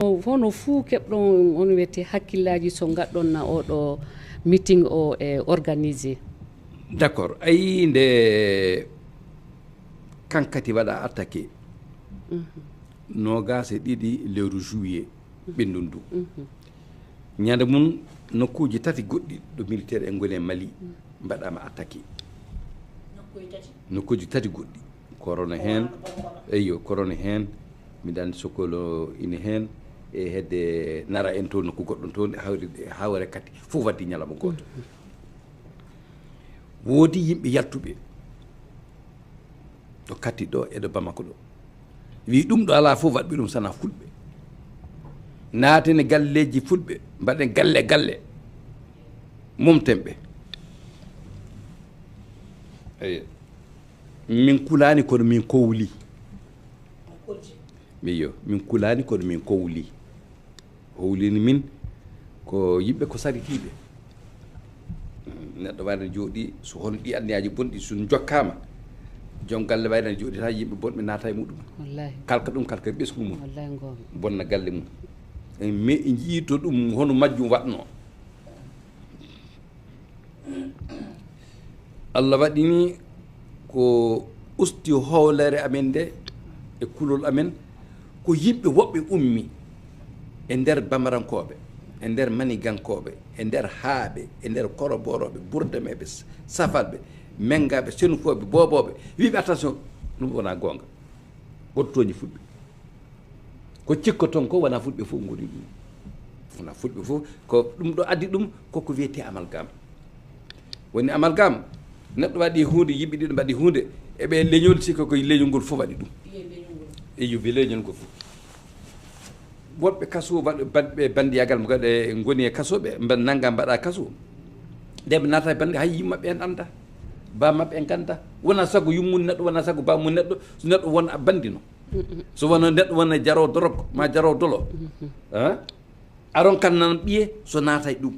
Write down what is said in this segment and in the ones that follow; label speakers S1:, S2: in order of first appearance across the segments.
S1: hono fuu keɓɗon on wiyete hakkillaji so gaɗɗon na oɗo meeting o e organisé.
S2: D' accord ayi nde kankati waɗa attaqué nogas e ɗiɗi lewru juillet ɓenndun ndu ñande mum nokkuji tati goɗɗi ɗo militaire en goni e Mali mbaɗama attaqué nokkuji tati goɗɗi corona hen eyyo corona hen miɗa andi sokolo ine hen e hedde nara en toon nokku goɗɗon toon hawre kati fof waddi ñalawma goto woodi yimɓe yaltuɓe ɗo kati ɗo eɗo Bamako ɗo wi ɗum ɗo ala fof waɗɓe ɗum sana fulɓe naaten e galleji fulɓe mbaɗen galle momtenɓe eyi min kulani kono min kowli miyo min kulani kono min kowli howlini min ko yimɓe ko saritiɓe neɗɗo wayno jooɗi so hono ɗi anniyaji bonɗi so jokkama joom galle wayno jooɗi ta yimɓe bonɓe naata e muɗum kalka ɗum kalka ɓesgu mum bonna galle mum mais jiito ɗum hono majjum waɗno Allah waɗini ko usti howlere amen nde e kulol amen ko yimɓe woɓɓe ummi e nder bamarankoɓe e nder manigankoɓe e nder haaɓe e nder koroboroɓe burdameɓe safalɓe mengaɓe senufoɓe boboɓe wiɓe attention ɗum wona gonga goɗɗotoñi fulɓe ko cikko toon ko wona fulɓe fof goni ɗum wona fulɓe fof ko ɗum ɗo addi ɗum koko wiyete amalgame woni amalgame neɗɗo waɗi hunde yimɓe ɗiɗo mbaɗi hunde eɓe leñol sikka koye leñol ngol fof waɗi ɗum e yobi leñol ngol fof woɓɓe kaso ɓe bandiyagal mo gaɗa goni e kaso ɓe nangga mbaɗa kaso nde ɓe naata e bandi hay yimmaɓe en anda bammaɓe en ganda wona sago yummum neɗɗo wona sago bamum neɗɗo so neɗɗo wona bandino so wona neɗɗo wona jaro dorog ma jaro dolo aron kan nan ɓiye so naata e ɗum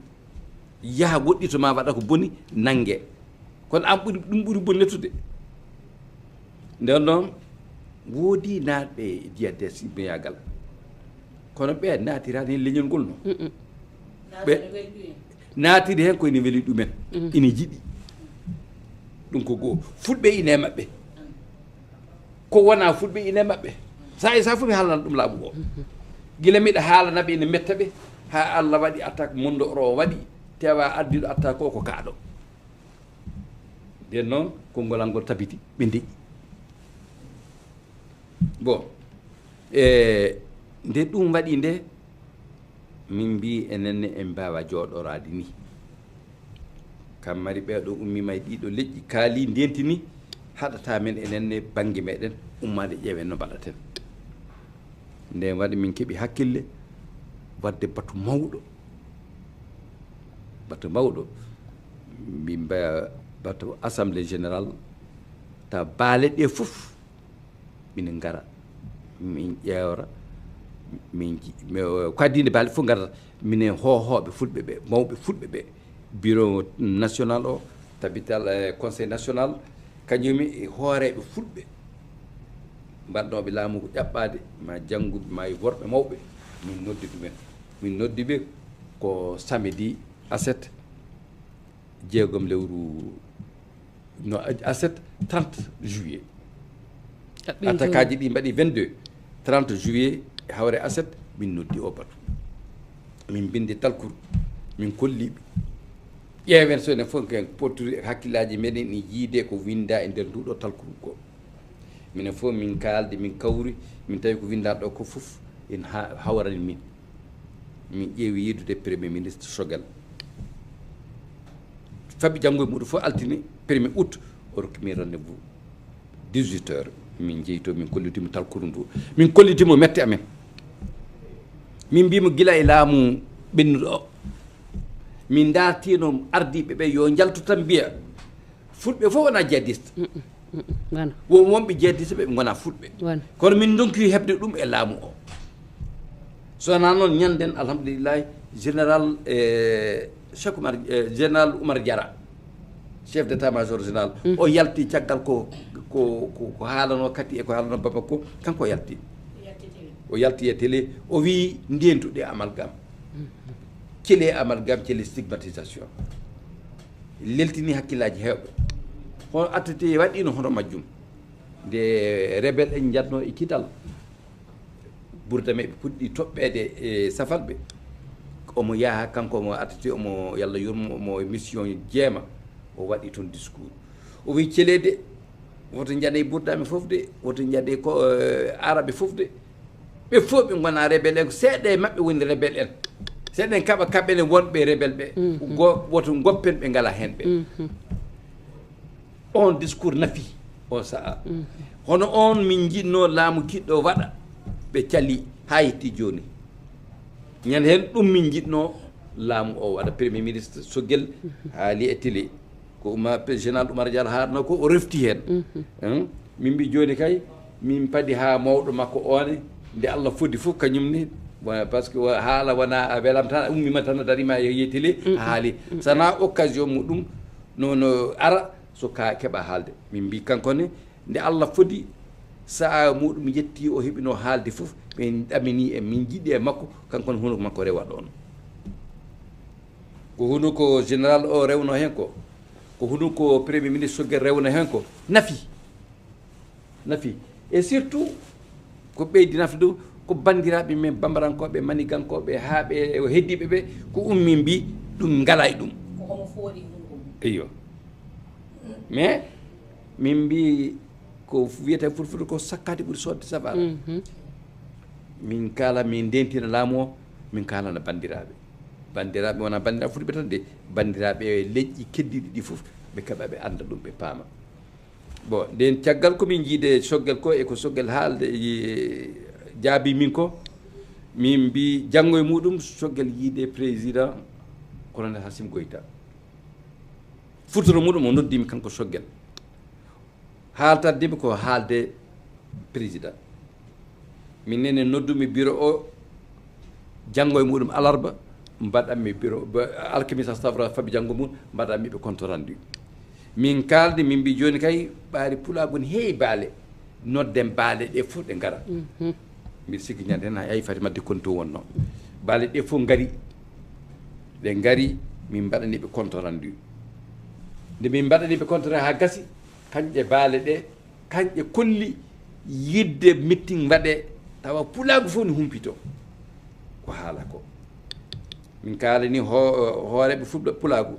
S2: yaha woɗɗito ma waɗa ko boni nangue kono an ɓuuri ɗum ɓuuri bonnettude nden noon woodi naatɓe DIADES yimɓeyagal kono ɓe naatirani hen leñol ngol no ɓe naatiri hen koyene weeli ɗumen ina jiɗi ɗum ko goo fulɓe ine maɓɓe ko wona fulɓe ine maɓɓe sa e sa fof mi haalana ɗum laamu o gila miɗa haalanaɓe ene metta ɓe ha Allah waɗi attaque mondo oro waɗi tewa addiɗo attaque o ko kaaɗo nden noon konngolal ngol tabiti ɓe deƴƴi bon nde ɗum waɗi nde min mbi enenne en mbawa jooɗorade ni kam mari ɓeeɗo ummima e ɗiɗo leƴƴi kaali ndentini haɗata men enenne banggue meɗen ummade ƴeewen no mbaɗaten nden waɗi min keeɓi hakkille wadde batu mawɗo min mbaya batu assemblée général ta baale ɗe fof minen ngara min ƴeewra min ko addinde baale fof garata minen hohoɓe fulɓe ɓe mawɓe fulɓe ɓe bureau national o tabital conseil national kañumi e hooreɓe fulɓe mbannoɓe laamu ko ƴaɓɓade ma jangguɓe ma e worɓe mawɓe min noddi ɗumen min noddi ɓe ko samedi aset jeegom lewru no aset 30 juillet attaque ɗi mbaɗi 22 30 juillet e hawre aset min noddi o batu min bindi talkour min kolliɓe ƴeewen so enen fof ken potturi hakkillaji meɗen e yiide ko winda e nder nduɗo talkour go minen fof min kaldi min kawri min tawi ko windaɗo ko fof en hawrani min ƴeewi yiddude premier ministre Choguel faɓi janggo e muɗum fof altini premier août o rokkimi rendez-vous 18 heures min jeyto min kollitimo talkour ndu min kollitimo mette amen min mbimo guila e laamu ɓennuɗo o min dartino ardiɓe ɓe yo jaltu tan mbiya fulɓe fof wona jihadiste wonɓe jihadiste ɓe gona fulɓe kono min donki hebde ɗum e laamu o sowona noon ñanden alhamdulillahi général Cheikh Oumar général Oumar Diarra chef d' état major général o yalti caggal ko haalano kati e ko haalano Bamako kanko yalti o yalti e télé o wi ndentuɗe amalgame kele amalgame kele stigmatisation leltini hakkillaji hewɓe hono attete waɗino hono majjum nde rebel en jatno e kidal ɓurdameɓe puɗɗi toɓɓede e safalɓe omo yaha kanko omo attete omo yallah yurmo omo mission jeema o waɗi toon discours o wi celede woto jaɗe ɓurdame fof de woto jaɗe ko araɓe fof de ɓe fof ɓe gona rebel en seeɗa e maɓɓe woni rebel en seeɗa en kaɓa kaɓene wonɓe rebel ɓe woto goppen ɓe ngala hen ɓe on discours nafi o saha hono on min jiɗno laamu kiɗɗo waɗa ɓe cali ha yetti joni ñande hen ɗum min jiɗno laamu o waɗa premier ministre Sogel haali e télé ko général Oumar Diallo haalno ko o refti hen min mbi joni kay min paadi ha mawɗo makko one nde Allah foddi fof kañumne par ce que haala wona welam tan ummima tan darima e télé haali sana occasion muɗum nono ara so ka keɓa haalde min mbi kankone nde Allah fodi saa muɗum yetti o heɓino haalde fof min ɗamini e min jiɗi e makko kankone huno makko rewa ɗon ko huno ko général o rewno hen ko huno ko premier ministre Sogel rewno hen ko nafi et surtout ko ɓeydi nafde ɗum ko bandiraɓe men bambarankoɓe manigankoɓe ha ɓe heddiɓe ɓe ko ummi mbi ɗum ngala e ɗum iyo mais min mbi ko wiyete fulfulde ko sakkade ɓuuri sodde sabara min kala min ndentina laamu o min kalana bandiraɓe wona bandiraɓe fulɓe tan de bandiraɓe leƴƴi keddiɗi ɗi fof ɓe keeɓa ɓe anda ɗum ɓe paama bon nden caggal komin jiide Sogel ko e ko Sogel haalde jaabi min ko min mbi janggo e muɗum Sogel yiide président colonel Hassim Goïta futuro muɗum o noddimi kanko Sogel haaltardemi ko haalde président min nene noddumi bureau o janggo e muɗum alarba mbaɗanmi bureau alkamisa astafra fabi janggo mum mbaɗanmi ɓe compte rendu min kalde min mbi joni kay ɓaari Pulaaku ne heewi baale nodden baale ɗe fof ɗe ngara mbiɗa sikki ñande hen hay fati madde konto wonno baale ɗe fof ngari ɗe ngari min mbaɗaniɓe compte rendu nde min mbaɗaniɓe compte rendu ha gasi kañƴe baale ɗe kañƴe kolli yidde meeting waɗe tawa Pulaaku fof ne humpito ko haala ko min kalani hooreɓe fulɓe Pulaaku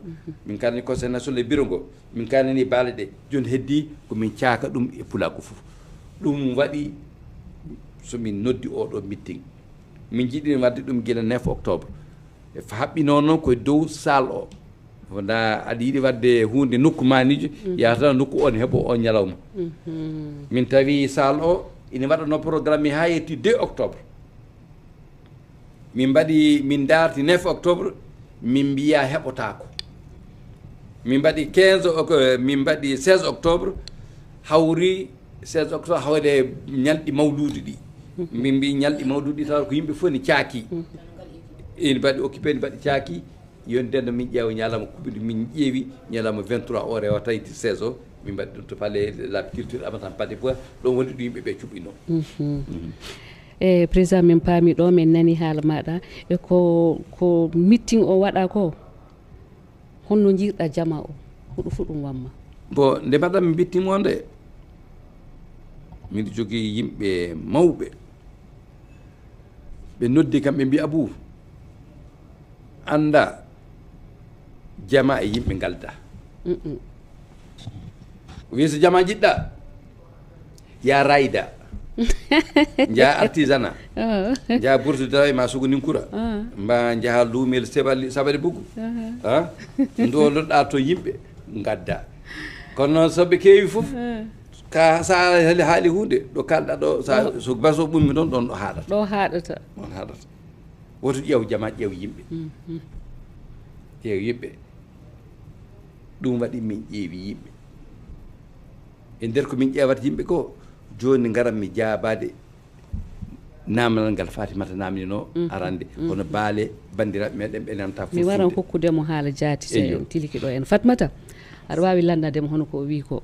S2: min kalani conseil national e bureau ngo min kalani baale ɗe joni heddi komin caaka ɗum e Pulaaku fof ɗum waɗi somin noddi oɗo meeting min jiɗini wadde ɗum guila 9 octobre e haɓɓino noon koye dow salle o wona aɗa yiiɗi wadde hunde nokku manijo yahata nokku on heeɓo on ñalawma min tawi salle o ina waɗano programme ha yetti 2 octobre min mbaɗi min darti 9 octobre min mbiya heɓotako min mbaɗi 15 min mbaɗi 16 octobre hawri 16 octobre hawde ñalɗi mawludi ɗi min mbi ñalɗi mawludi ɗi taw ko yimɓe fof ne caaki ene mbaɗi occupé ne mbaɗi caaki yondendo min ƴeewa ñalama kuɓiɗo min ƴeewi ñalama 23 o rewa tayti 16 o min mbaɗi ɗum to palais l'apiculture amatan pade fois ɗon woni ɗo yimɓe ɓe cuɓino
S1: e président min paami ɗo min nani haala maɗa e ko meeting o waɗa ko honno jiirɗa jama o huɗo fu ɗum wamma
S2: bon nde mbaɗanmi meeting o nde miɗo jogui yimɓe mawɓe ɓe noddi kam ɓe mbi Abou anda jama e yimɓe galda wi so jama jiɗɗa ya rayda jaa artisanat jaa bourse de ma sogoni kura mba jaha luumel sabari bugu ndoloɗa to yimɓe gadda kono noon soɓe keewi fof ka sa haali hunde ɗo kalɗa ɗo so baso ɓummi ɗon ɗon ɗo haɗata woto ƴeew jama ƴeew yimɓe ƴeew yimɓe ɗum waɗi min ƴeewi yimɓe e nder ko min ƴeewata yimɓe ko joni garatmi jaabade namdal ngal Fatimata namdino arande hono baale bandiraɓe meɗen ɓe namta
S1: mi waran hokkudemo haala jaati so en tiliki ɗo en Fatimata aɗa wawi landademo hono ko wi ko